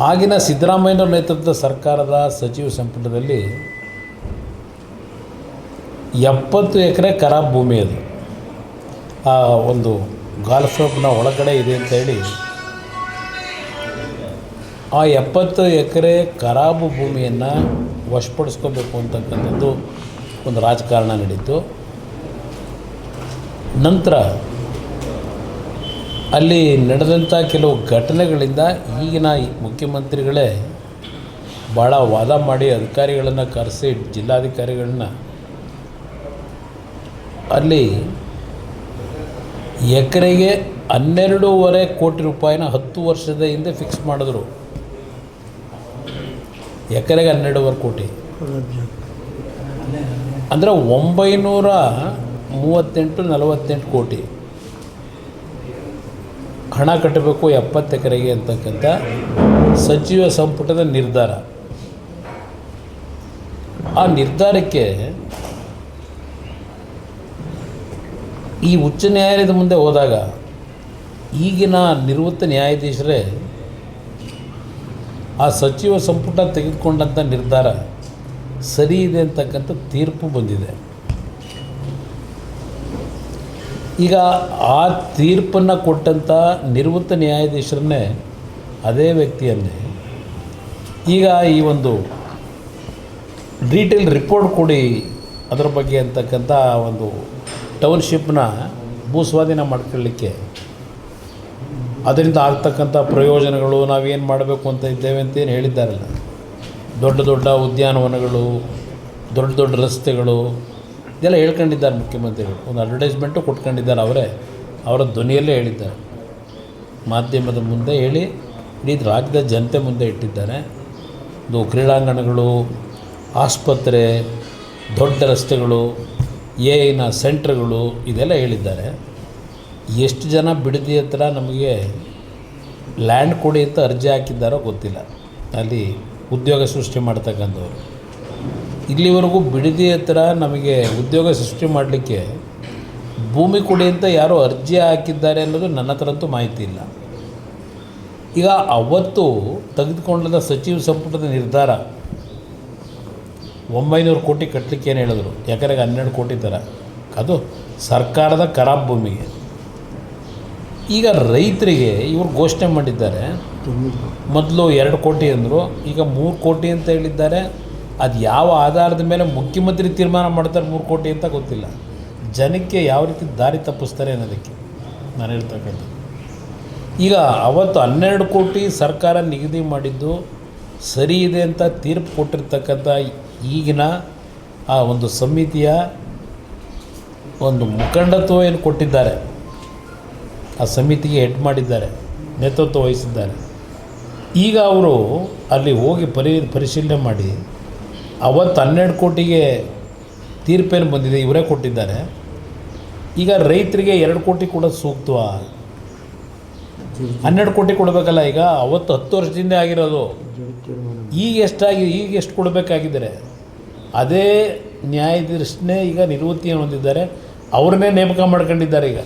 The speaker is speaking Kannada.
ಆಗಿನ ಸಿದ್ದರಾಮಯ್ಯನವರ ನೇತೃತ್ವದ ಸರ್ಕಾರದ ಸಚಿವ ಸಂಪುಟದಲ್ಲಿ 70 ಎಕರೆ ಖರಾಬ್ ಭೂಮಿ ಅದು ಆ ಒಂದು ಗಾಲ್ಫ್ ಕ್ಲಬ್ನ ಒಳಗಡೆ ಇದೆ ಅಂತೇಳಿ ಆ 70 ಎಕರೆ ಖರಾಬು ಭೂಮಿಯನ್ನು ವಶಪಡಿಸ್ಕೋಬೇಕು ಅಂತಕ್ಕಂಥದ್ದು ಒಂದು ರಾಜಕಾರಣ ನಡೀತು. ನಂತರ ಅಲ್ಲಿ ನಡೆದಂಥ ಕೆಲವು ಘಟನೆಗಳಿಂದ ಈಗಿನ ಮುಖ್ಯಮಂತ್ರಿಗಳೇ ಭಾಳ ವಾದ ಮಾಡಿ ಅಧಿಕಾರಿಗಳನ್ನು ಕರೆಸಿ ಜಿಲ್ಲಾಧಿಕಾರಿಗಳನ್ನ ಅಲ್ಲಿ ಎಕರೆಗೆ 12.5 ಕೋಟಿ ರೂಪಾಯಿನ 10 ವರ್ಷದ ಹಿಂದೆ ಫಿಕ್ಸ್ ಮಾಡಿದ್ರು. ಎಕರೆಗೆ 12.5 ಕೋಟಿ ಅಂದರೆ 938-48 ಕೋಟಿ ಹಣ ಕಟ್ಟಬೇಕು 70 ಎಕರೆಗೆ ಅಂತಕ್ಕಂಥ ಸಚಿವ ಸಂಪುಟದ ನಿರ್ಧಾರ. ಆ ನಿರ್ಧಾರಕ್ಕೆ ಈ ಉಚ್ಚ ನ್ಯಾಯಾಲಯದ ಮುಂದೆ ಹೋದಾಗ ಈಗಿನ ನಿವೃತ್ತ ನ್ಯಾಯಾಧೀಶರೇ ಆ ಸಚಿವ ಸಂಪುಟ ತೆಗೆದುಕೊಂಡಂಥ ನಿರ್ಧಾರ ಸರಿ ಇದೆ ಅಂತಕ್ಕಂಥ ತೀರ್ಪು ಬಂದಿದೆ. ಈಗ ಆ ತೀರ್ಪನ್ನು ಕೊಟ್ಟಂಥ ನಿವೃತ್ತ ನ್ಯಾಯಾಧೀಶರನ್ನೇ ಅದೇ ವ್ಯಕ್ತಿಯನ್ನೇ ಈಗ ಈ ಒಂದು ಡೀಟೇಲ್ ರಿಪೋರ್ಟ್ ಕೊಡಿ ಅದರ ಬಗ್ಗೆ ಅಂತಕ್ಕಂಥ ಒಂದು ಟೌನ್ಶಿಪ್ನ ಭೂಸ್ವಾಧೀನ ಮಾಡ್ಕೊಳ್ಳಿಕ್ಕೆ ಅದರಿಂದ ಆಗ್ತಕ್ಕಂಥ ಪ್ರಯೋಜನಗಳು ನಾವೇನು ಮಾಡಬೇಕು ಅಂತ ಇದ್ದೇವೆ ಅಂತೇನು ಹೇಳಿದ್ದಾರಲ್ಲ, ದೊಡ್ಡ ದೊಡ್ಡ ಉದ್ಯಾನವನಗಳು, ದೊಡ್ಡ ದೊಡ್ಡ ರಸ್ತೆಗಳು ಇದೆಲ್ಲ ಹೇಳ್ಕೊಂಡಿದ್ದಾರೆ ಮುಖ್ಯಮಂತ್ರಿಗಳು. ಒಂದು ಅಡ್ವರ್ಟೈಸ್ಮೆಂಟು ಕೊಟ್ಕೊಂಡಿದ್ದಾರೆ, ಅವರ ಧ್ವನಿಯಲ್ಲೇ ಹೇಳಿದ್ದಾರೆ, ಮಾಧ್ಯಮದ ಮುಂದೆ ಹೇಳಿ ಇಡೀ ರಾಜ್ಯದ ಜನತೆ ಮುಂದೆ ಇಟ್ಟಿದ್ದಾರೆ. ಇದು ಕ್ರೀಡಾಂಗಣಗಳು, ಆಸ್ಪತ್ರೆ, ದೊಡ್ಡ ರಸ್ತೆಗಳು, ಏನ ಸೆಂಟ್ರ್ಗಳು ಇದೆಲ್ಲ ಹೇಳಿದ್ದಾರೆ. ಎಷ್ಟು ಜನ ಬಿಡದಿ ಹತ್ರ ನಮಗೆ ಲ್ಯಾಂಡ್ ಕೊಡಿ ಅಂತ ಅರ್ಜಿ ಹಾಕಿದ್ದಾರೋ ಗೊತ್ತಿಲ್ಲ, ಅಲ್ಲಿ ಉದ್ಯೋಗ ಸೃಷ್ಟಿ ಮಾಡ್ತಕ್ಕಂಥವ್ರು. ಇಲ್ಲಿವರೆಗೂ ಬಿಡದಿ ಹತ್ರ ನಮಗೆ ಉದ್ಯೋಗ ಸೃಷ್ಟಿ ಮಾಡಲಿಕ್ಕೆ ಭೂಮಿ ಕೊಡಿ ಅಂತ ಯಾರೋ ಅರ್ಜಿ ಹಾಕಿದ್ದಾರೆ ಅನ್ನೋದು ನನ್ನ ಹತ್ರ ಅಂತೂ ಮಾಹಿತಿ ಇಲ್ಲ. ಈಗ ಅವತ್ತು ತೆಗೆದುಕೊಂಡ ಸಚಿವ ಸಂಪುಟದ ನಿರ್ಧಾರ 900 ಕೋಟಿ ಕಟ್ಟಲಿಕ್ಕೆ ಏನು ಹೇಳಿದ್ರು, ಎಕರೆಗೆ 12 ಕೋಟಿ ಥರ, ಅದು ಸರ್ಕಾರದ ಖರಾಬ್ ಭೂಮಿಗೆ. ಈಗ ರೈತರಿಗೆ ಇವರು ಘೋಷಣೆ ಮಾಡಿದ್ದಾರೆ, ಮೊದಲು 2 ಕೋಟಿ ಅಂದರು, ಈಗ 3 ಕೋಟಿ ಅಂತ ಹೇಳಿದ್ದಾರೆ. ಅದು ಯಾವ ಆಧಾರದ ಮೇಲೆ ಮುಖ್ಯಮಂತ್ರಿ ತೀರ್ಮಾನ ಮಾಡ್ತಾರೆ 3 ಕೋಟಿ ಅಂತ ಗೊತ್ತಿಲ್ಲ. ಜನಕ್ಕೆ ಯಾವ ರೀತಿ ದಾರಿ ತಪ್ಪಿಸ್ತಾರೆ ಅನ್ನೋದಕ್ಕೆ ನಾನು ಹೇಳ್ತಕ್ಕಂಥದ್ದು. ಈಗ ಅವತ್ತು 12 ಕೋಟಿ ಸರ್ಕಾರ ನಿಗದಿ ಮಾಡಿದ್ದು ಸರಿ ಇದೆ ಅಂತ ತೀರ್ಪು ಕೊಟ್ಟಿರ್ತಕ್ಕಂಥ ಈಗಿನ ಆ ಒಂದು ಸಮಿತಿಯ ಒಂದು ಮುಖಂಡತ್ವ ಏನು ಕೊಟ್ಟಿದ್ದಾರೆ, ಆ ಸಮಿತಿಗೆ ಹೆಡ್ ಮಾಡಿದ್ದಾರೆ, ನೇತೃತ್ವ ವಹಿಸಿದ್ದಾರೆ. ಈಗ ಅವರು ಅಲ್ಲಿ ಹೋಗಿ ಪರಿಶೀಲನೆ ಮಾಡಿ ಅವತ್ತು 12 ಕೋಟಿಗೆ ತೀರ್ಪೇನು ಬಂದಿದೆ ಇವರೇ ಕೊಟ್ಟಿದ್ದಾರೆ. ಈಗ ರೈತರಿಗೆ 2 ಕೋಟಿ ಕೊಡೋದು ಸೂಕ್ತವ? 12 ಕೋಟಿ ಕೊಡಬೇಕಲ್ಲ. ಈಗ ಅವತ್ತು 10 ವರ್ಷದಿಂದ ಆಗಿರೋದು, ಈಗ ಎಷ್ಟು ಕೊಡಬೇಕಾಗಿದ್ದಾರೆ? ಅದೇ ನ್ಯಾಯಾಧೀಶನೇ ಈಗ ನಿವೃತ್ತಿ ಹೊಂದಿದ್ದಾರೆ, ಅವ್ರನ್ನೇ ನೇಮಕ ಮಾಡ್ಕೊಂಡಿದ್ದಾರೆ. ಈಗ